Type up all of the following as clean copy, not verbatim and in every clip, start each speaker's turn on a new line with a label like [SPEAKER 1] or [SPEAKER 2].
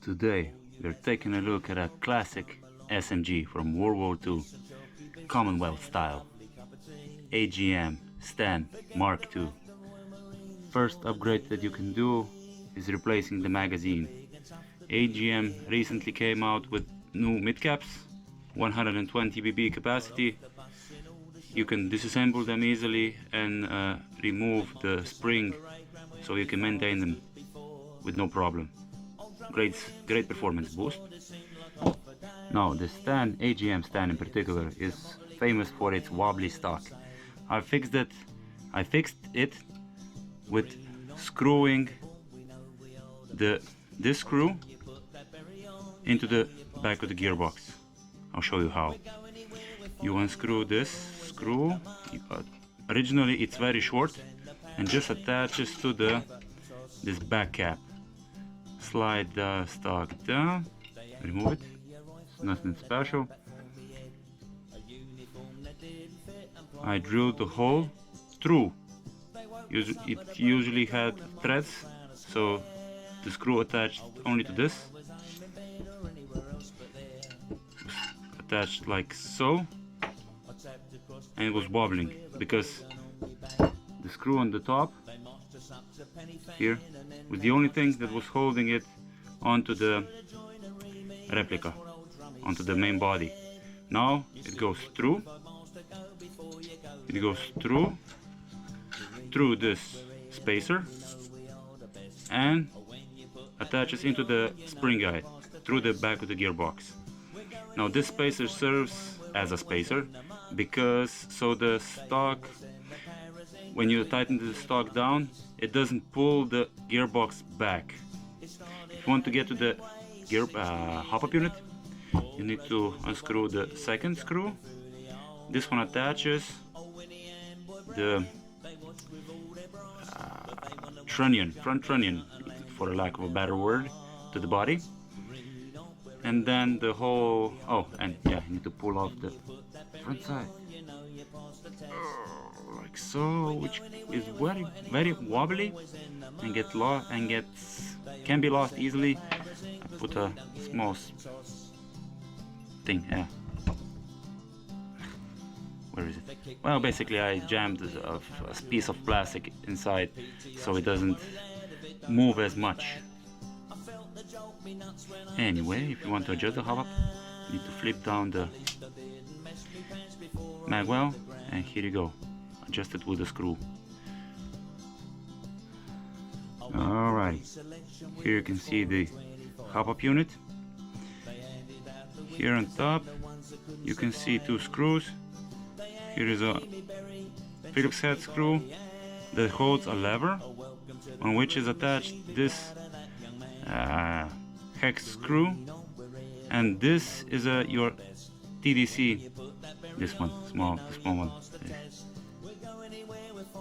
[SPEAKER 1] Today we're taking a look at a classic SMG from World War II, Commonwealth style, AGM STEN MKII. First upgrade that you can do is replacing the magazine. AGM recently came out with new midcaps, 120 BB capacity. You can disassemble them easily and remove the spring so you can maintain them with no problem. Great performance boost. Now the stand, AGM stand in particular, is famous for its wobbly stock. I fixed it with screwing this screw into the back of the gearbox. I'll show you how. You unscrew this screw. Originally it's very short and just attaches to this back cap. Slide the stock down, remove it, it's nothing special. I drilled the hole through. It usually had threads, so the screw attached only to this. Attached like so, and it was wobbling because the screw on the top here was the only thing that was holding it onto the replica, onto the main body. Now it goes through this spacer and attaches into the spring guide through the back of the gearbox. Now this spacer serves as a spacer because so the stock, when you tighten the stock down, it doesn't pull the gearbox back. If you want to get to the Hopup unit, you need to unscrew the second screw. This one attaches the front trunnion, for lack of a better word, to the body. And then the whole, and yeah, you need to pull off the front side like so, which is very wobbly and can be lost easily. I put a small thing, where is it? Well, basically I jammed a piece of plastic inside so it doesn't move as much. Anyway, if you want to adjust the Hopup, you need to flip down the mag well, and here you go, adjust it with a screw. Alright, here you can see the Hopup unit. Here on top you can see two screws. Here is a Phillips head screw that holds a lever on which is attached this hex screw, and this is your TDC. This one, the small one.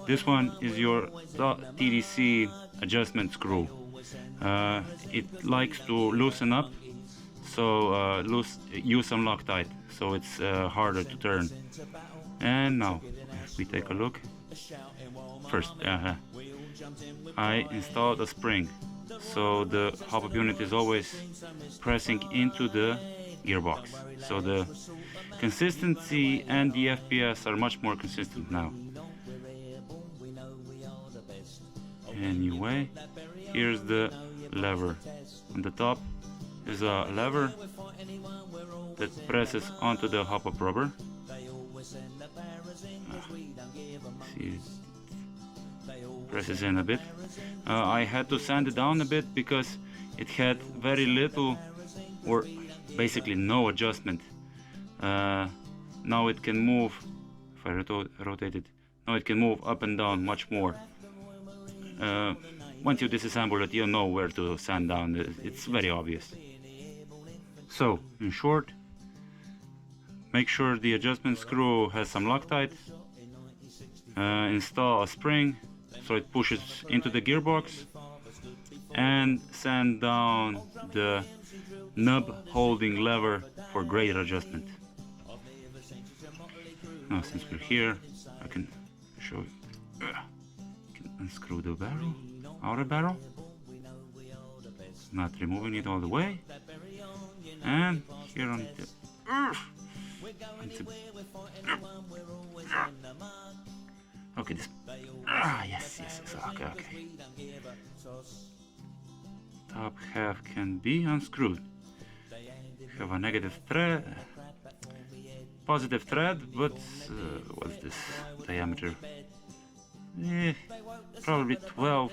[SPEAKER 1] This one is your TDC adjustment screw. It likes to loosen up, so use some Loctite, so it's harder to turn. And now, if we take a look, first I installed a spring, so the Hopup unit is always pressing into the gearbox, so the consistency and the FPS are much more consistent now. Anyway, here's the lever. On the top is a lever that presses onto the Hopup rubber. See, presses in a bit. I had to sand it down a bit because it had very little, or basically no adjustment. Now it can move, if I rotate it, now it can move up and down much more. Once you disassemble it, you'll know where to sand down. It's very obvious. So, in short, make sure the adjustment screw has some Loctite. Install a spring so it pushes into the gearbox, and sand down the nub holding lever for greater adjustment. Now since we're here, I can show you. I can unscrew the barrel, outer barrel. not removing it all the way, and here on the okay, this yes, okay. Top half can be unscrewed. Have a negative thread, positive thread, but what's this diameter? Probably 12,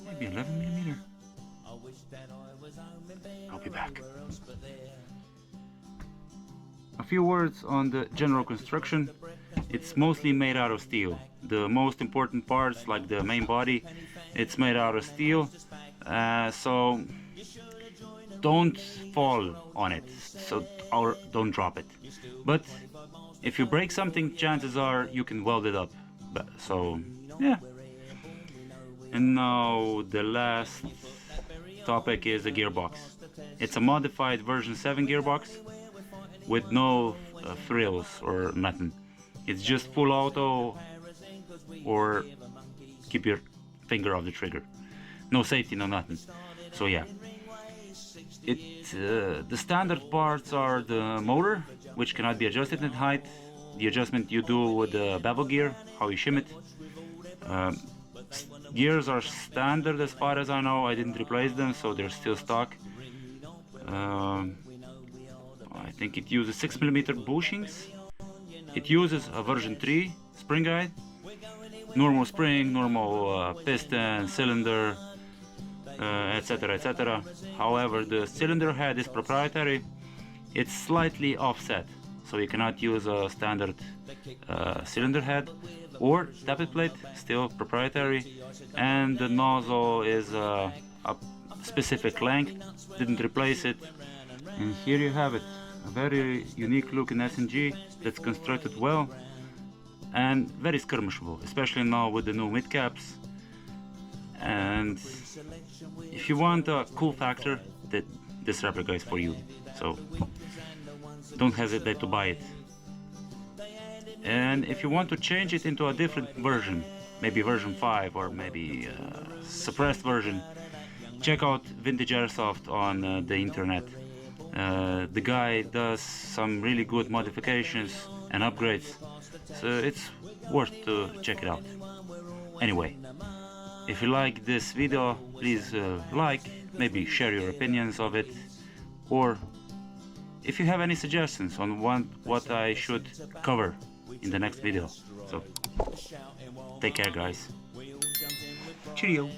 [SPEAKER 1] maybe 11 millimeter. I'll be back. A few words on the general construction. It's mostly made out of steel. The most important parts, like the main body, it's made out of steel, so don't fall on it, or don't drop it. But if you break something, chances are you can weld it up. So yeah. And now the last topic is the gearbox. It's a modified version 7 gearbox with no frills or nothing. It's just full auto, or keep your finger off the trigger. No safety, no nothing. So yeah, the standard parts are the motor, which cannot be adjusted in height. The adjustment you do with the bevel gear, how you shim it. Gears are standard as far as I know. I didn't replace them, so they're still stock. I think it uses 6mm bushings. It uses a version 3 spring guide, normal spring, normal piston, cylinder, etc, etc. However, the cylinder head is proprietary. It's slightly offset, so you cannot use a standard cylinder head or tappet plate, still proprietary. And the nozzle is a specific length, didn't replace it. And here you have it, a very unique looking SNG that's constructed well and very skirmishable, especially now with the new mid caps. And if you want a cool factor, this replica is for you, so don't hesitate to buy it. And if you want to change it into a different version, maybe version 5 or maybe a suppressed version, check out Vintage Airsoft on the internet. The guy does some really good modifications and upgrades, so it's worth to check it out. Anyway, if you like this video, please like, maybe share your opinions of it, or if you have any suggestions on what I should cover in the next video. So take care, guys. Cheerio.